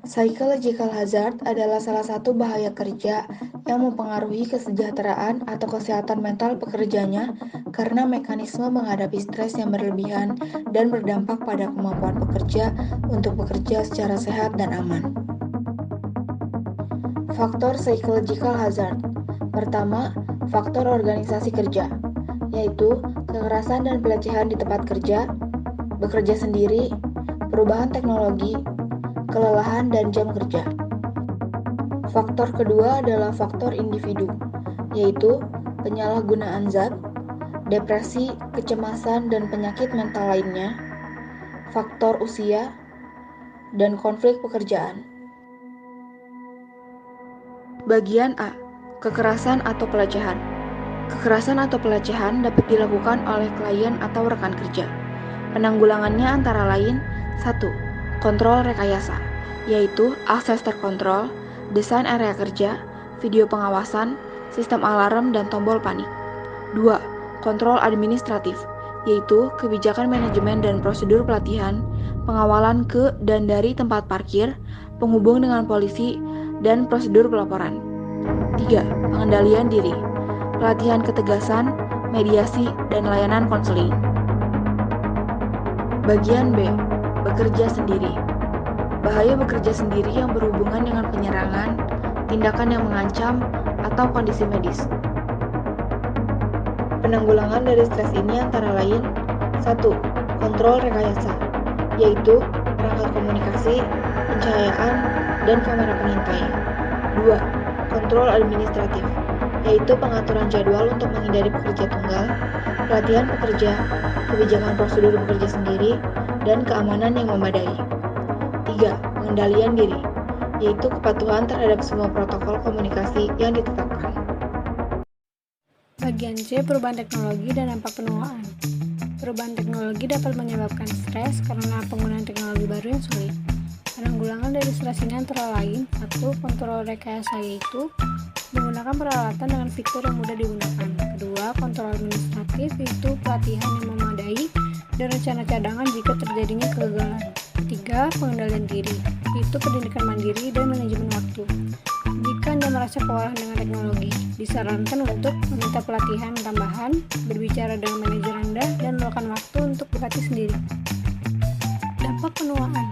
Psychological hazard adalah salah satu bahaya kerja yang mempengaruhi kesejahteraan atau kesehatan mental pekerjanya karena mekanisme menghadapi stres yang berlebihan dan berdampak pada kemampuan pekerja untuk bekerja secara sehat dan aman. Faktor psychological hazard. Pertama, faktor organisasi kerja, yaitu kekerasan dan pelecehan di tempat kerja, bekerja sendiri, perubahan teknologi, kelelahan dan jam kerja. Faktor kedua adalah faktor individu, yaitu penyalahgunaan zat, depresi, kecemasan, dan penyakit mental lainnya, faktor usia, dan konflik pekerjaan. Bagian A. Kekerasan atau pelecehan. Kekerasan atau pelecehan dapat dilakukan oleh klien atau rekan kerja. Penanggulangannya antara lain 1. Kontrol rekayasa, yaitu akses terkontrol, desain area kerja, video pengawasan, sistem alarm, dan tombol panik. 2. Kontrol administratif, yaitu kebijakan manajemen dan prosedur pelatihan, pengawalan ke dan dari tempat parkir, penghubung dengan polisi, dan prosedur pelaporan. 3. Pengendalian diri, pelatihan ketegasan, mediasi, dan layanan konseling. Bagian B. Bekerja sendiri. Bahaya bekerja sendiri yang berhubungan dengan penyerangan, tindakan yang mengancam, atau kondisi medis. Penanggulangan dari stres ini antara lain 1. Kontrol rekayasa, yaitu perangkat komunikasi, pencahayaan, dan kamera pengintai. 2. Kontrol administratif, yaitu pengaturan jadwal untuk menghindari pekerja tunggal, pelatihan pekerja, kebijakan prosedur bekerja sendiri, dan keamanan yang memadai. 3. Pengendalian diri, yaitu kepatuhan terhadap semua protokol komunikasi yang ditetapkan. Bagian C. Perubahan teknologi dan dampak penuaan. Perubahan teknologi dapat menyebabkan stres karena penggunaan teknologi baru yang sulit. Penanggulangan dari stres ini antara lain 1. Kontrol rekayasa, yaitu menggunakan peralatan dengan fitur yang mudah digunakan. 2. Kontrol administratif, yaitu pelatihan yang memadai dan rencana cadangan jika terjadinya kegagalan. 3. Pengendalian diri, yaitu pendidikan mandiri dan manajemen waktu. Jika Anda merasa kewalahan dengan teknologi, disarankan untuk meminta pelatihan tambahan, berbicara dengan manajer Anda, dan meluangkan waktu untuk berlatih sendiri. Dampak penuaan.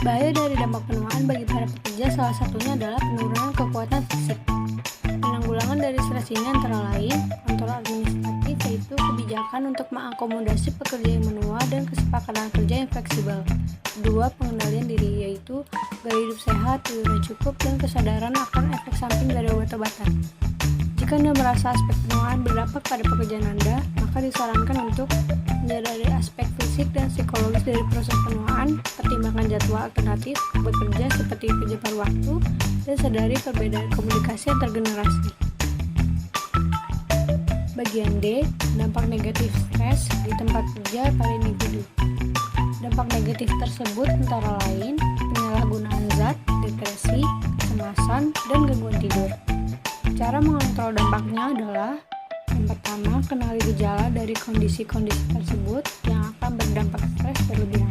Bahaya dari dampak penuaan bagi para pekerja salah satunya adalah penurunan kekuatan fisik. Penanggulangan dari stres ini antara lain kontrol administratif, yaitu kebijakan untuk mengakomodasi pekerja yang menua dan kesepakatan kerja yang fleksibel. 2. Pengendalian diri, yaitu gaya hidup sehat, tidur yang cukup, dan kesadaran akan efek samping dari obat-obatan. Jika Anda merasa aspek penuaan berdampak pada pekerjaan Anda, maka disarankan untuk menyadari aspek fisik dan psikologis dari proses penuaan, pertimbangkan jadwal alternatif bekerja seperti kerja paruh waktu, dan sadari perbedaan komunikasi antar generasi. Bagian D. Dampak negatif stres di tempat kerja pada individu. Dampak negatif tersebut antara lain penyalahgunaan zat, depresi, kecemasan, dan gangguan tidur. Cara mengontrol dampaknya adalah yang pertama, kenali gejala dari kondisi-kondisi tersebut yang akan berdampak stres berlebihan.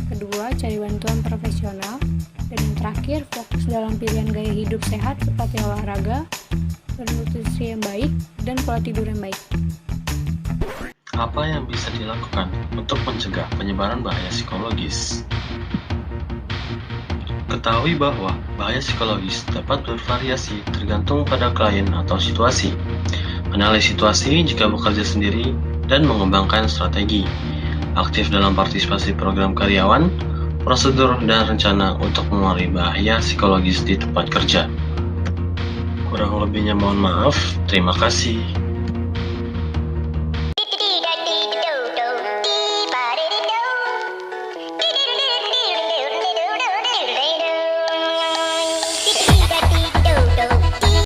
Kedua, cari bantuan profesional. Dan yang terakhir, fokus dalam pilihan gaya hidup sehat seperti olahraga, nutrisi yang baik, dan pola tidur yang baik. Apa yang bisa dilakukan untuk mencegah penyebaran bahaya psikologis? Ketahui bahwa bahaya psikologis dapat bervariasi tergantung pada klien atau situasi. Menilai situasi jika bekerja sendiri dan mengembangkan strategi. Aktif dalam partisipasi program karyawan, prosedur dan rencana untuk mengurangi bahaya psikologis di tempat kerja. Kurang lebihnya mohon maaf. Terima kasih.